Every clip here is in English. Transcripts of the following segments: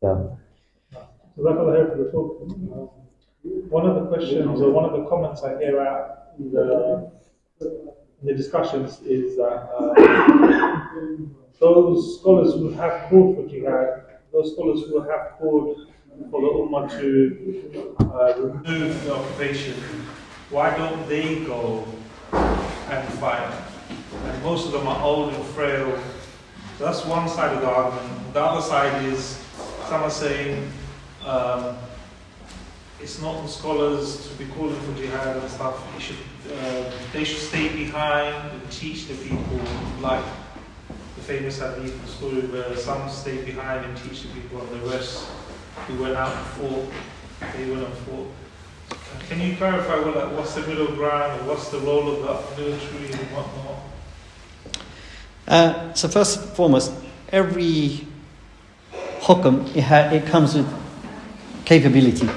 Yeah. So that's what I heard for the talk. One of the questions or one of the comments I hear out in the discussions is that those scholars who have called for jihad, those scholars who have called for the ummah to remove the occupation, why don't they go and fight? And most of them are old and frail. So that's one side of the argument. The other side is some are saying it's not the scholars to be calling for jihad and stuff. They should stay behind and teach the people, like the famous hadith story where some stayed behind and teach the people, and the rest who went out and fought, they went and fought. Can you clarify what's the middle ground and what's the role of the military and whatnot? So first and foremost, every hukm, it comes with capability.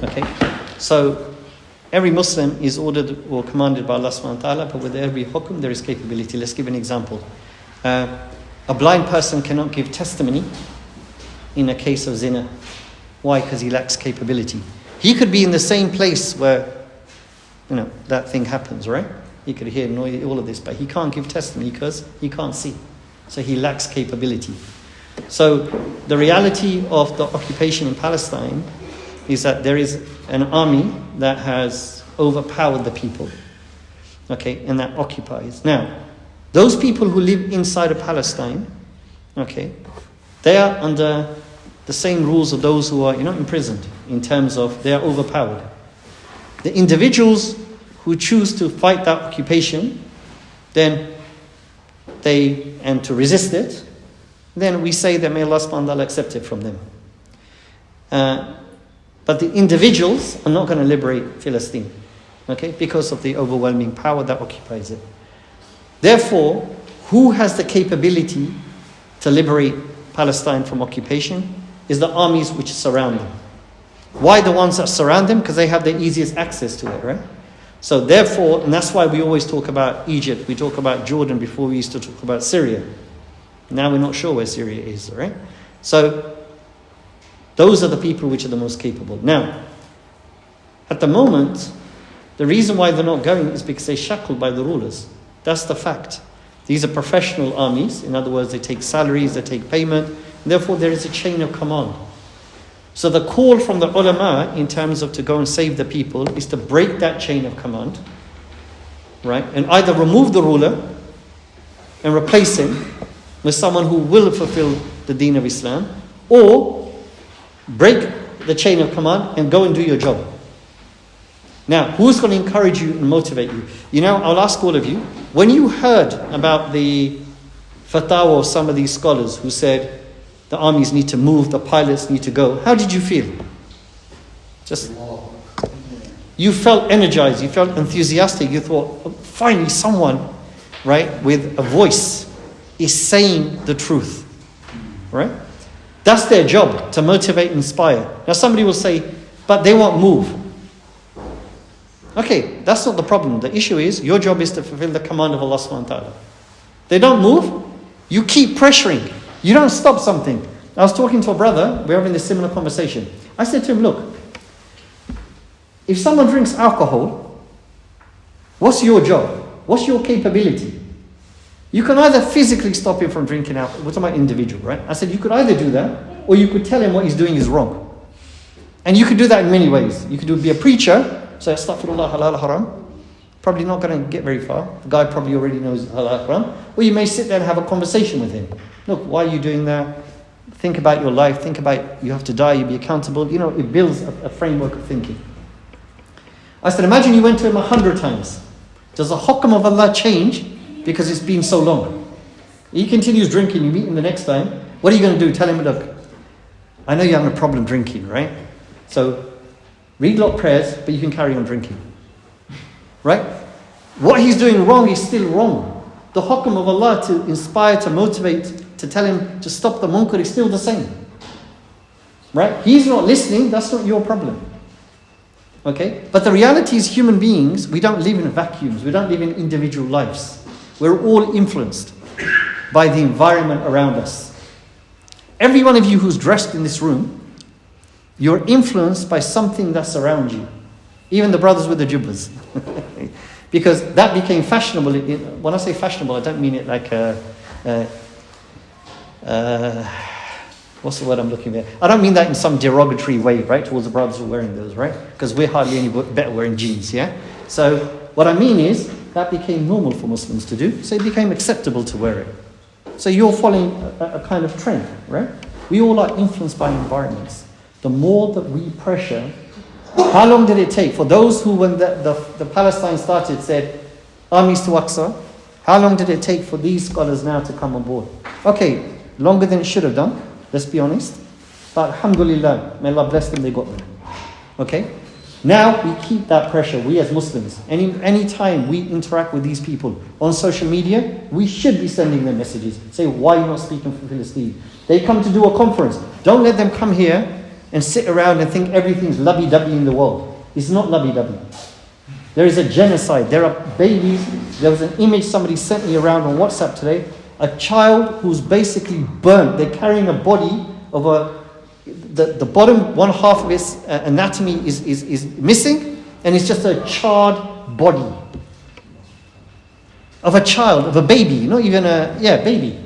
Okay? So every Muslim is ordered or commanded by Allah subhanahu wa ta'ala, but with every hukm there is capability. Let's give an example. A blind person cannot give testimony in a case of zina. Why? Because he lacks capability. He could be in the same place where, that thing happens, right? He could hear noise, all of this, but he can't give testimony because he can't see. So he lacks capability. So the reality of the occupation in Palestine is that there is an army that has overpowered the people, okay, and that occupies. Now, those people who live inside of Palestine, okay, they are under the same rules of those who are, imprisoned, in terms of they are overpowered. The individuals who choose to fight that occupation, and to resist it, then we say that may Allah subhanahu wa ta'ala accept it from them. But the individuals are not going to liberate Palestine, okay, because of the overwhelming power that occupies it. Therefore, who has the capability to liberate Palestine from occupation is the armies which surround them. Why the ones that surround them? Because they have the easiest access to it, right? So therefore, and that's why we always talk about Egypt, we talk about Jordan before we used to talk about Syria. Now we're not sure where Syria is, right? So those are the people which are the most capable. Now, at the moment, the reason why they're not going is because they're shackled by the rulers. That's the fact. These are professional armies. In other words, they take salaries, they take payment. And therefore, there is a chain of command. So the call from the ulama in terms of to go and save the people is to break that chain of command, right? And either remove the ruler and replace him with someone who will fulfill the deen of Islam, or break the chain of command and go and do your job. Now, who's going to encourage you and motivate you? I'll ask all of you, when you heard about the fatwa of some of these scholars who said the armies need to move, the pilots need to go, how did you feel? You felt energized, you felt enthusiastic, you thought, oh, finally someone, right, with a voice is saying the truth, right? That's their job, to motivate, inspire. Now somebody will say, but they won't move. Okay, that's not the problem. The issue is, your job is to fulfill the command of Allah subhanahu wa ta'ala. They don't move, you keep pressuring. You don't stop something. I was talking to a brother, we're having this similar conversation. I said to him, look, if someone drinks alcohol, what's your job? What's your capability? You can either physically stop him from drinking alcohol. We're talking about individual, right? I said you could either do that, or you could tell him what he's doing is wrong. And you could do that in many ways. You could be a preacher, say astaghfirullah, halal, haram. Probably not going to get very far. The guy probably already knows halal, haram. Or you may sit there and have a conversation with him. Look, why are you doing that? Think about your life. Think about you have to die, you'll be accountable. It builds a framework of thinking. I said, imagine you went to him 100 times. Does the hukm of Allah change because it's been so long? He continues drinking, you meet him the next time. What are you going to do? Tell him, look, I know you're having a problem drinking, right? So read a lot of prayers, but you can carry on drinking. Right? What he's doing wrong is still wrong. The hukm of Allah to inspire, to motivate, to tell him to stop the munkar is still the same. Right? He's not listening, that's not your problem. Okay? But the reality is, human beings, we don't live in vacuums, we don't live in individual lives. We're all influenced by the environment around us. every one of you who's dressed in this room, you're influenced by something that's around you. Even the brothers with the jubbas. Because that became fashionable. When I say fashionable, I don't mean it like what's the word I'm looking at? I don't mean that in some derogatory way, right, towards the brothers who are wearing those, right? Because we're hardly any better wearing jeans, yeah? So what I mean is, that became normal for Muslims to do, so it became acceptable to wear it. So you're following a kind of trend, right? We all are influenced by environments. The more that we pressure, how long did it take for those who, when the Palestine started, said, armies to Aqsa, how long did it take for these scholars now to come on board? Okay, longer than it should have done, let's be honest. But alhamdulillah, may Allah bless them, they got there. Okay? Now we keep that pressure, we as Muslims. Any time we interact with these people on social media, we should be sending them messages. Say, why are you not speaking for Palestine? They come to do a conference. Don't let them come here and sit around and think everything's lovey-dovey in the world. It's not lovey-dovey. There is a genocide. There are babies. There was an image somebody sent me around on WhatsApp today. A child who's basically burnt. They're carrying a body of the bottom one half of its anatomy is missing, and it's just a charred body of a child, of a baby, not even baby.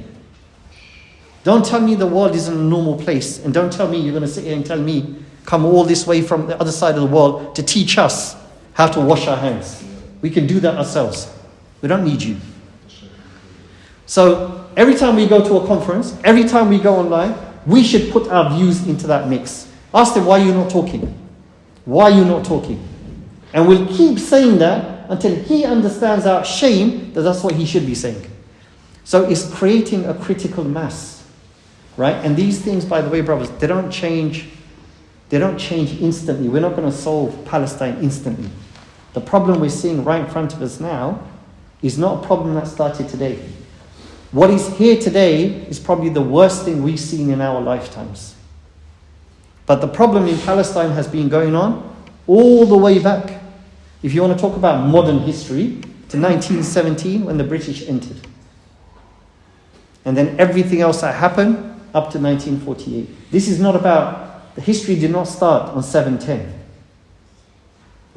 Don't tell me the world isn't a normal place, and don't tell me you're going to sit here and tell me, come all this way from the other side of the world to teach us how to wash our hands. We can do that ourselves. We don't need you. So every time we go to a conference, every time we go online, we should put our views into that mix. Ask them, why are you not talking? Why are you not talking? And we'll keep saying that until he understands our shame that that's what he should be saying. So it's creating a critical mass. Right? And these things, by the way, brothers, they don't change instantly. We're not going to solve Palestine instantly. The problem we're seeing right in front of us now is not a problem that started today. What is here today is probably the worst thing we've seen in our lifetimes. But the problem in Palestine has been going on all the way back. If you want to talk about modern history, to 1917 when the British entered. And then everything else that happened up to 1948. This is not about, the history did not start on 7/10.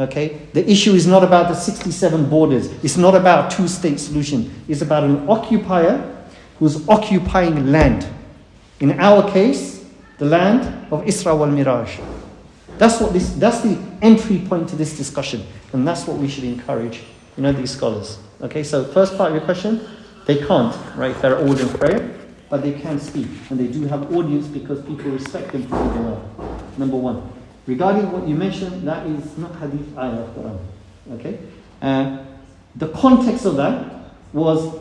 Okay? The issue is not about the 67 borders. It's not about two-state solution. It's about an occupier who's occupying land. In our case, the land of Isra wal Miraj. That's the entry point to this discussion. And that's what we should encourage, these scholars. Okay, so first part of your question, they can't, right, if they're ordered in prayer. But they can speak, and they do have audience because people respect them for who they are. Number one. Regarding what you mentioned, that is not hadith, ayah of Quran. Okay? The context of that was,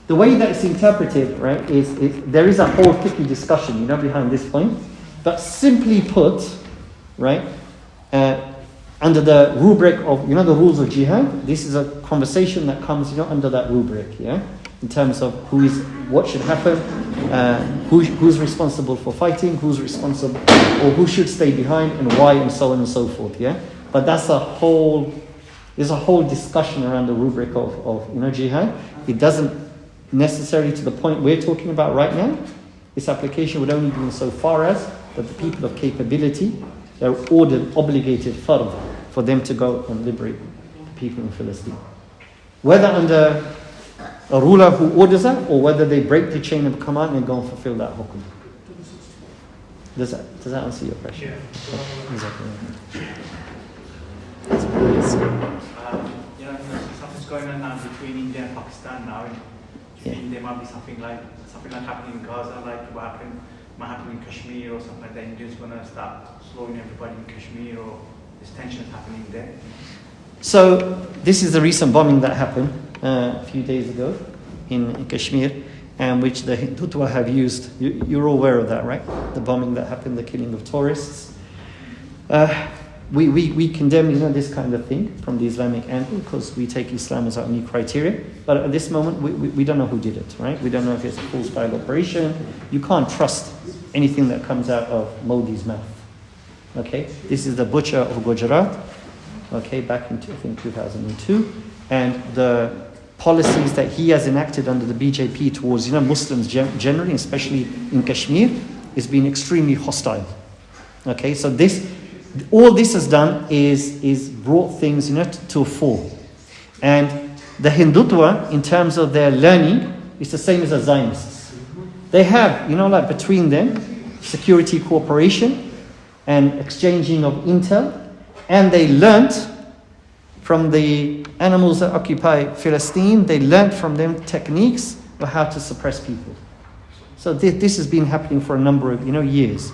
the way that it's interpreted, right, there is a whole fiqh discussion, behind this point. But simply put, right, under the rubric of, the rules of jihad, this is a conversation that comes, under that rubric, yeah? In terms of what should happen, who's responsible for fighting, who's responsible, or who should stay behind, and why, and so on and so forth. Yeah, but there's a whole discussion around the rubric of jihad. It doesn't necessarily to the point we're talking about right now. Its application would only be in so far as that the people of capability, they're ordered, obligated, fard, for them to go and liberate the people in Palestine, whether under a ruler who orders that, or whether they break the chain of command and go and fulfill that hukum. Does that answer your question? Yeah. Exactly. Something's going on now between India and Pakistan now. There might be something like happening in Gaza, like what might happen in Kashmir or something like that. India's going to start slowing everybody in Kashmir, or there's tensions happening there. So this is the recent bombing that happened a few days ago in Kashmir, and which the Hindutva have used. You're all aware of that, right? The bombing that happened, the killing of tourists. We condemn this kind of thing from the Islamic angle because we take Islam as our only criteria. But at this moment, we don't know who did it, right? We don't know if it's a full-scale operation. You can't trust anything that comes out of Modi's mouth. Okay, this is the butcher of Gujarat. Okay, back in I think 2002, and the policies that he has enacted under the BJP towards Muslims generally, especially in Kashmir, it's been extremely hostile. Okay, so all this has done is brought things, to a fall. And the Hindutva, in terms of their learning, is the same as the Zionists. They have, like between them, security cooperation and exchanging of intel, and they learnt from the animals that occupy Palestine, they learnt from them techniques of how to suppress people. So this has been happening for a number of years.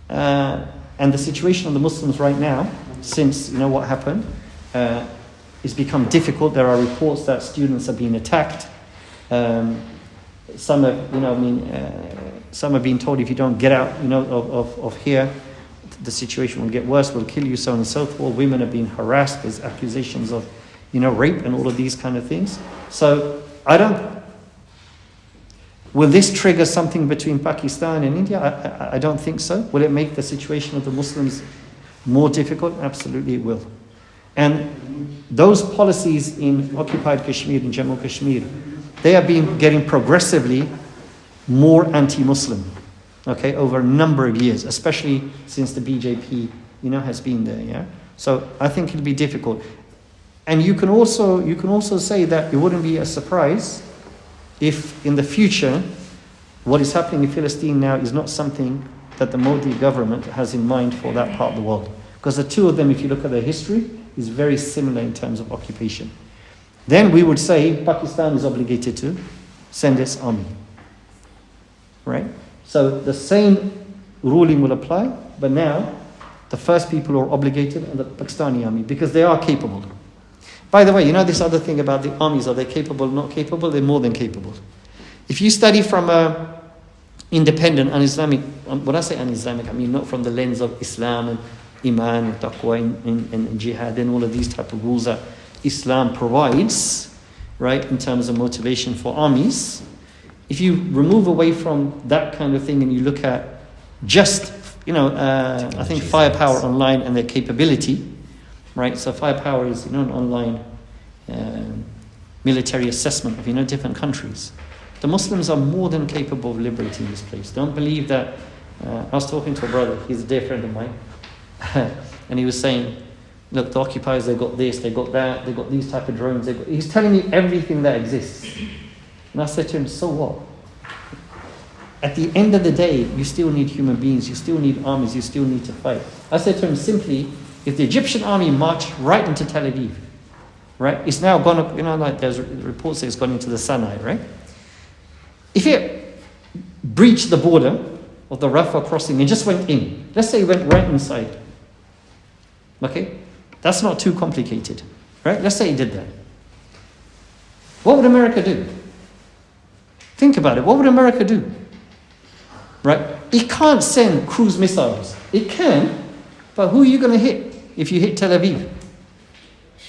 And the situation of the Muslims right now, since what happened, it's become difficult. There are reports that students are being attacked. Some have been told if you don't get out, of here, the situation will get worse. We'll kill you, so on and so forth. Women are being harassed. There's accusations of, rape and all of these kind of things. So will this trigger something between Pakistan and India? I don't think so. Will it make the situation of the Muslims more difficult? Absolutely it will. And those policies in occupied Kashmir, in Jammu Kashmir, they have been getting progressively more anti-Muslim, okay, over a number of years, especially since the BJP, has been there, yeah? So I think it'll be difficult. And you can also say that it wouldn't be a surprise if in the future what is happening in Palestine now is not something that the Modi government has in mind for that part of the world. Because the two of them, if you look at their history, is very similar in terms of occupation. Then we would say Pakistan is obligated to send its army. Right? So the same ruling will apply, but now the first people who are obligated are the Pakistani army because they are capable. By the way, this other thing about the armies, are they capable, not capable? They're more than capable. If you study from a independent, un-Islamic, when I say un-Islamic, I mean not from the lens of Islam and Iman and Taqwa and Jihad and all of these type of rules that Islam provides, right, in terms of motivation for armies. If you remove away from that kind of thing and you look at just, I think firepower online and their capability, right? So firepower is, an online military assessment of, different countries. The Muslims are more than capable of liberating this place. Don't believe that. I was talking to a brother, he's a dear friend of mine, and he was saying, look, the occupiers, they got this, they got that, they got these type of drones. He's telling me everything that exists. And I said to him, so what? At the end of the day, you still need human beings, you still need armies, you still need to fight. I said to him simply, if the Egyptian army marched right into Tel Aviv, right? It's now gone up, like there's reports that it's gone into the Sinai, right? If it breached the border of the Rafah crossing and just went in, let's say it went right inside, okay? That's not too complicated, right? Let's say it did that. What would America do? Think about it. What would America do? Right? It can't send cruise missiles. It can, but who are you going to hit if you hit Tel Aviv?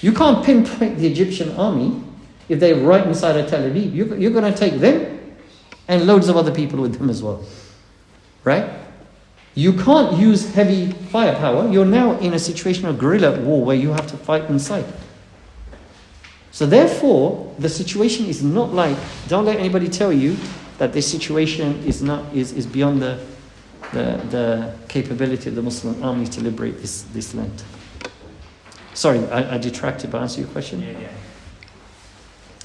You can't pinpoint the Egyptian army if they're right inside of Tel Aviv. You're going to take them and loads of other people with them as well. Right? You can't use heavy firepower. You're now in a situation of guerrilla war where you have to fight inside. So therefore, the situation is not like, don't let anybody tell you that this situation is beyond the capability of the Muslim armies to liberate this land. Sorry, I detracted, but answer your question? Yeah.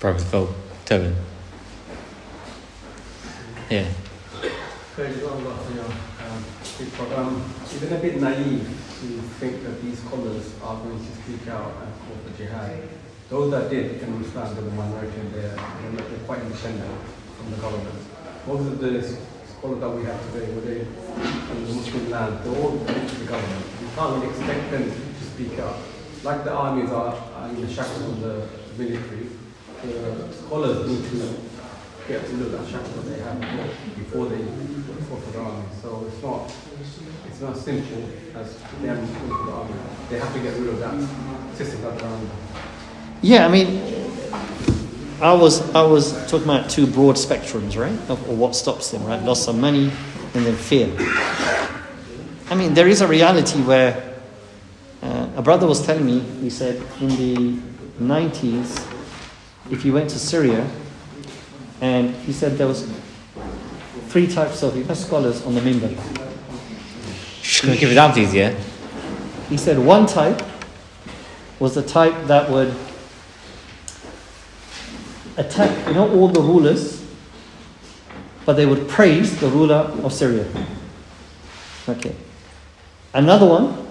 Brother Phil, Tevin. Yeah. It's a bit naive to think that these scholars are going to speak out and call for jihad. Those that did can understand the minority and they're quite independent from the government. Most of the scholars that we have today, were they in the Muslim land, they're all linked to the government. You can't really expect them to speak out. Like the armies are in the shackles of the military, the scholars need to get rid of that shackle that they have before they go for the army. So it's not simple as them going for the army. They have to get rid of that system that they're under. Yeah, I mean, I was talking about two broad spectrums, right, of what stops them, right? Loss of money and then fear. I mean, there is a reality where a brother was telling me, he said in the 90s, if you went to Syria, and he said there was three types of scholars on the minbar. Just gonna give examples, yeah? He said one type was the type that would attack, all the rulers, but they would praise the ruler of Syria. Okay. Another one,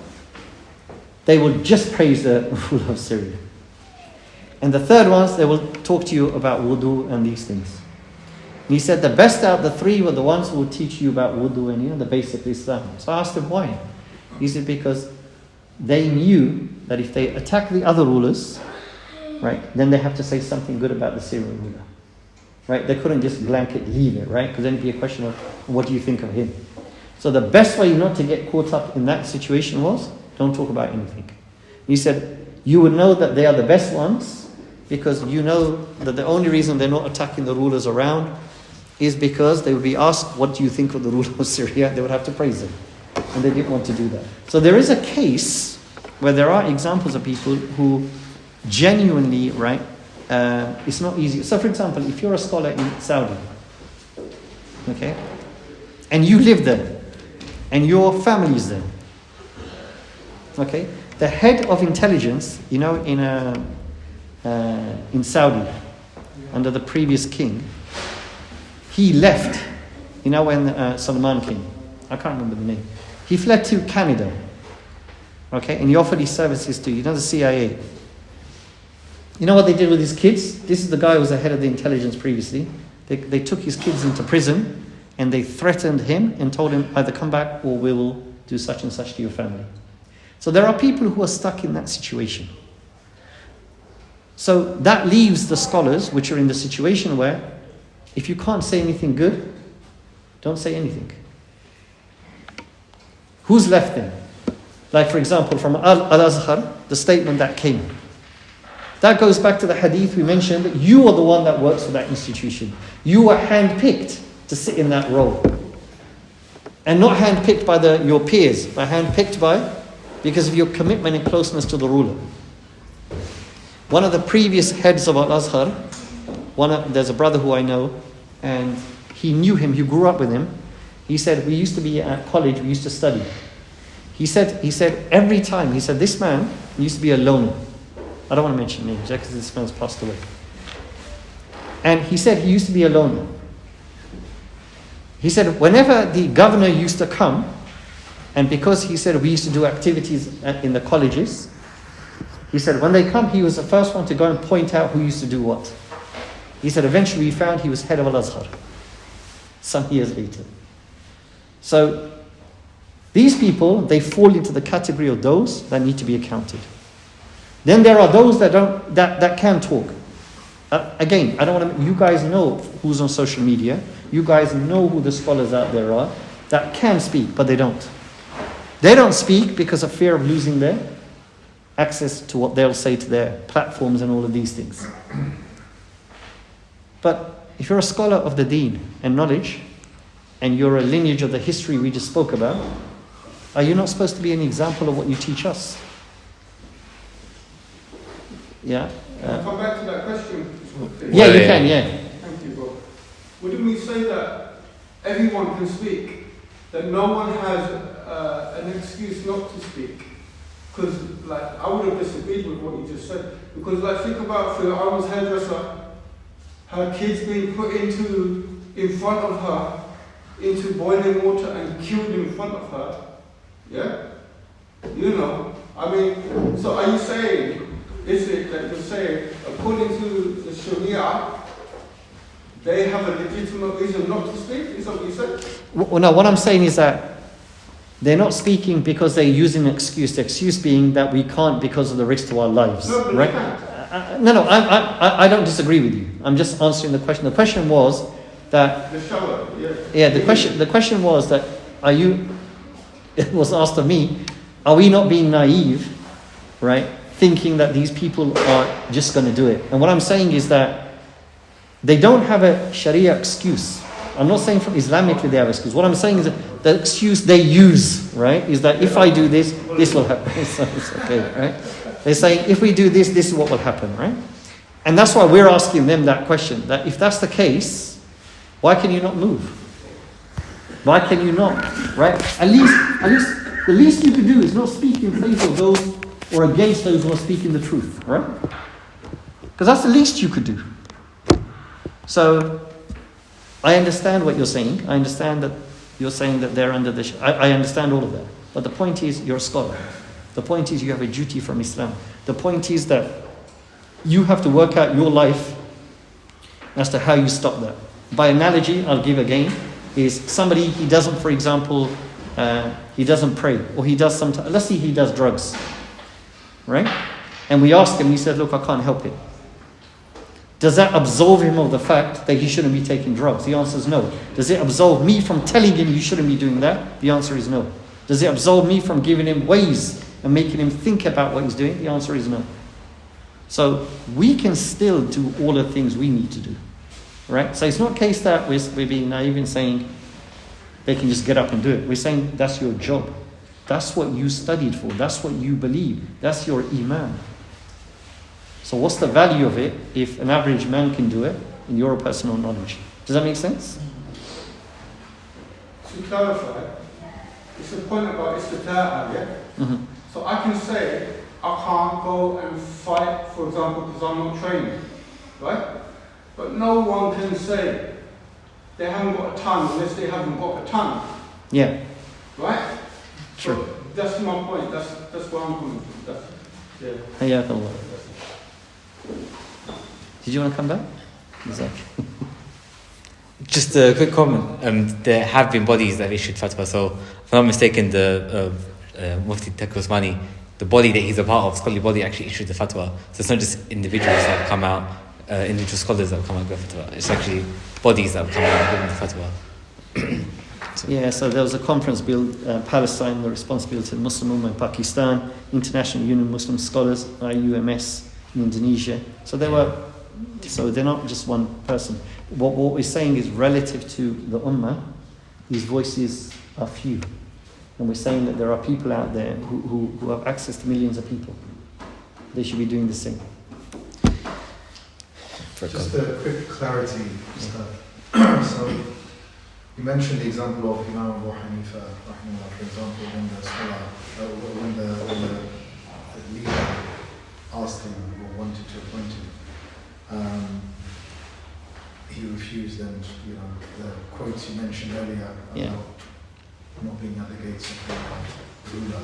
they would just praise the ruler of Syria. And the third ones, they will talk to you about wudu and these things. And he said the best out of the three were the ones who would teach you about wudu and the basic Islam. So I asked him why. He said because they knew that if they attack the other rulers, right, then they have to say something good about the Syrian ruler. Right? They couldn't just blanket leave it, right? Because then it'd be a question of what do you think of him. So the best way not to get caught up in that situation was don't talk about anything. He said you would know that they are the best ones because you know that the only reason they're not attacking the rulers around is because they would be asked, what do you think of the ruler of Syria? They would have to praise him. And they didn't want to do that. So there is a case where there are examples of people who genuinely, right, it's not easy. So for example, if you're a scholar in Saudi, okay, and you live there, and your family is there, okay, the head of intelligence, in Saudi, under the previous king, he left, when Salman came, I can't remember the name, he fled to Canada, okay, and he offered his services to, the CIA. You know what they did with his kids? This is the guy who was the head of the intelligence previously. They took his kids into prison and they threatened him and told him either come back or we will do such and such to your family. So there are people who are stuck in that situation. So that leaves the scholars which are in the situation where if you can't say anything good, don't say anything. Who's left then? Like for example from Al-Azhar, the statement that came. That goes back to the hadith we mentioned that you are the one that works for that institution. You are handpicked to sit in that role. And not handpicked by your peers, but handpicked because of your commitment and closeness to the ruler. One of the previous heads of Al-Azhar, there's a brother who I know, and he knew him, he grew up with him. He said, we used to be at college, we used to study. He said every time, this man used to be a loner. I don't want to mention names because this man's passed away. And he said he used to be a loner. He said whenever the governor used to come, and because he said we used to do activities in the colleges, he said when they come, he was the first one to go and point out who used to do what. He said eventually we found he was head of Al-Azhar some years later. So these people, they fall into the category of those that need to be accounted. Then there are those that can talk. Again, I don't want to. You guys know who's on social media. You guys know who the scholars out there are that can speak, but they don't. They don't speak because of fear of losing their access to what they'll say to their platforms and all of these things. But if you're a scholar of the deen and knowledge, and you're a lineage of the history we just spoke about, are you not supposed to be an example of what you teach us? Yeah. Come back to that question. Yeah, you can. Yeah. Thank you, bro. Wouldn't we say that everyone can speak? That no one has an excuse not to speak? Because, I would have disagreed with what you just said. Because, think about Fir'aun's hairdresser, her kids being put in front of her, into boiling water and killed in front of her. Yeah? So are you saying, is it that you're saying, according to the Sharia, they have a legitimate reason not to speak? Is that what you said? Well, no, what I'm saying is that they're not speaking because they're using an excuse. The excuse being that we can't because of the risk to our lives. No, but right? I don't disagree with you. I'm just answering the question. The question was that... The shower, yeah. Yeah, the question was that, it was asked of me, are we not being naive, right? Thinking that these people are just going to do it. And what I'm saying is that they don't have a Sharia excuse. I'm not saying from Islamically they have an excuse. What I'm saying is that the excuse they use, right, is that if I do this, this will happen. So it's okay, right? They're saying if we do this, this is what will happen, right? And that's why we're asking them that question. That if that's the case, why can you not move? Why can you not? Right? At least, the least you could do is not speak in favor of those or against those who are speaking the truth, right? Because that's the least you could do. So, I understand what you're saying. I understand that you're saying that they're under the... I understand all of that. But the point is, you're a scholar. The point is, you have a duty from Islam. The point is that you have to work out your life as to how you stop that. By analogy, I'll give again, is somebody, he doesn't, for example, he doesn't pray, or he does sometimes, let's say he does drugs, right? And we ask him, he said, look, I can't help it. Does that absolve him of the fact that he shouldn't be taking drugs? The answer is no. Does it absolve me from telling him you shouldn't be doing that? The answer is no. Does it absolve me from giving him ways and making him think about what he's doing? The answer is no. So we can still do all the things we need to do, right? So it's not a case that we're being naive in saying they can just get up and do it. We're saying that's your job. That's what you studied for. That's what you believe. That's your iman. So what's the value of it if an average man can do it in your personal knowledge? Does that make sense? To clarify, it's a point about istita'a, yeah? Mm-hmm. So I can say, I can't go and fight, for example, because I'm not trained, right? But no one can say they haven't got a tongue unless they haven't got a tongue. Yeah. Right? True. So that's my point. That's where I'm coming from. Hayakallah. Did you want to come back? Exactly. Just a quick comment. There have been bodies that have issued fatwa. So, if I'm not mistaken, the Mufti Taqi Usmani, the body that he's a part of, scholarly body, actually issued the fatwa. So it's not just individuals that have come out, individual scholars that have come out and give fatwa. It's actually bodies that have come out and given the fatwa. Yeah, so there was a conference built, Palestine, the responsibility of Muslim Ummah in Pakistan, International Union of Muslim Scholars, IUMS in Indonesia. So they're not just one person. What we're saying is relative to the Ummah, these voices are few. And we're saying that there are people out there who have access to millions of people. They should be doing the same. Just a quick clarity, Ustadh. So, you mentioned the example of Imam Abu Hanifa, for example, when the scholar, when the leader asked him or wanted to appoint him, he refused, and the quotes you mentioned earlier about not being at the gates of the ruler.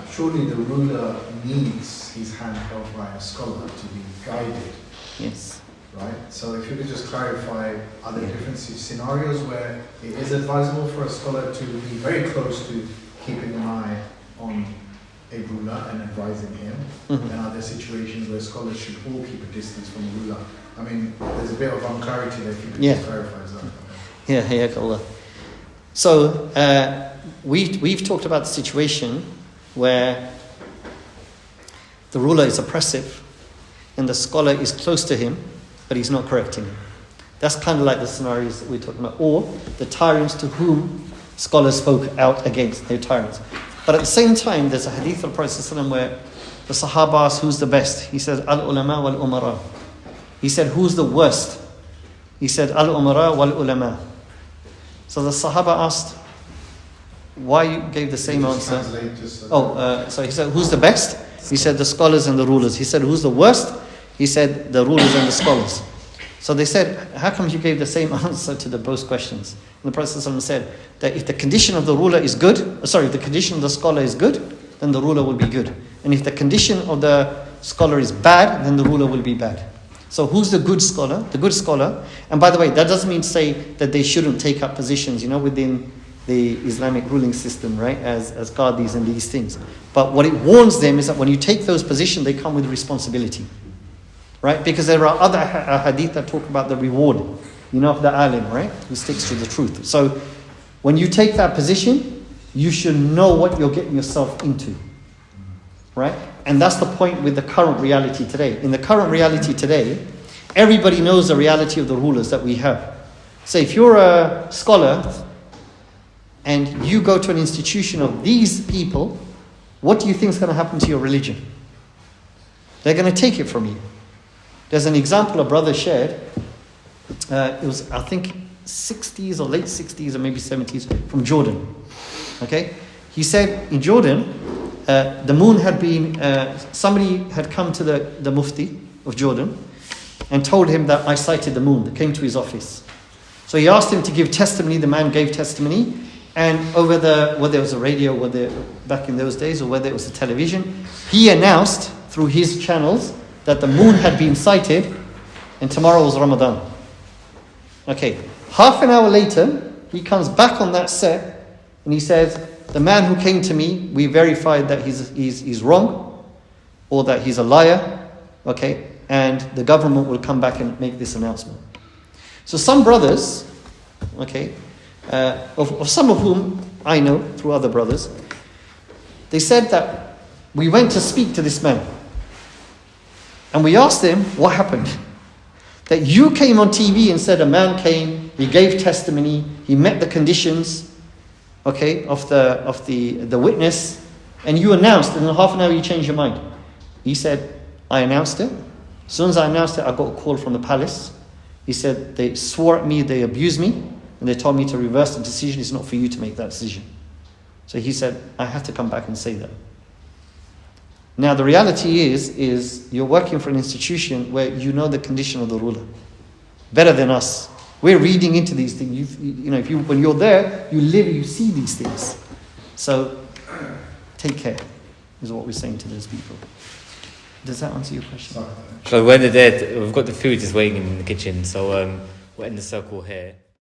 Surely the ruler needs his hand held by a scholar to be guided. Yes. Right? So if you could just clarify, are there different scenarios where it is advisable for a scholar to be very close to keeping an eye on a ruler and advising him? Mm-hmm. And are there situations where scholars should all keep a distance from the ruler? I mean, there's a bit of unclarity there, if you could just clarify that. Yeah, hayakallah. So, we've talked about the situation where the ruler is oppressive and the scholar is close to him, but he's not correcting him. That's kind of like the scenarios that we're talking about. Or the tyrants to whom scholars spoke out against, their tyrants. But at the same time, there's a hadith of the Prophet ﷺ where the Sahaba asked, who's the best? He says, al-ulama wal-umara. He said, who's the worst? He said, al-umara wal-ulama. So the Sahaba asked, why you gave the same answer? So he said, who's the best? He said, the scholars and the rulers. He said, who's the worst? He said, the rulers and the scholars. So they said, how come you gave the same answer to the both questions? And the Prophet ﷺ said that if the condition of the ruler is good, if the condition of the scholar is good, then the ruler will be good. And if the condition of the scholar is bad, then the ruler will be bad. So who's the good scholar? The good scholar. And by the way, that doesn't mean to say that they shouldn't take up positions, within the Islamic ruling system, right? As qadis and these things. But what it warns them is that when you take those positions, they come with responsibility. Right? Because there are other hadith that talk about the reward, of the alim, right? Who sticks to the truth. So when you take that position, you should know what you're getting yourself into. Right? And that's the point with the current reality today. In the current reality today, everybody knows the reality of the rulers that we have. So if you're a scholar and you go to an institution of these people, what do you think is going to happen to your religion? They're going to take it from you. There's an example a brother shared. It was, I think, 60s or late 60s or maybe 70s from Jordan. Okay? He said in Jordan, the moon had been, somebody had come to the Mufti of Jordan and told him that I sighted the moon. They came to his office. So he asked him to give testimony. The man gave testimony. And whether it was a radio, back in those days, or whether it was a television, he announced through his channels that the moon had been sighted and tomorrow was Ramadan. Okay, half an hour later, he comes back on that set and he says, the man who came to me, we verified that he's wrong or that he's a liar, okay, and the government will come back and make this announcement. So some brothers, okay, of some of whom I know through other brothers, they said that we went to speak to this man and we asked him what happened. That you came on TV and said a man came, he gave testimony, he met the conditions, okay, of the witness, and you announced, and in half an hour you changed your mind. He said, I announced it. As soon as I announced it, I got a call from the palace. He said, they swore at me, they abused me, and they told me to reverse the decision. It's not for you to make that decision. So he said, I have to come back and say that. Now the reality is you're working for an institution where you know the condition of the ruler better than us. We're reading into these things. When you're there, you live, you see these things. So take care, is what we're saying to those people. Does that answer your question? So when they're dead, we've got the food just waiting in the kitchen. So we're in the circle here.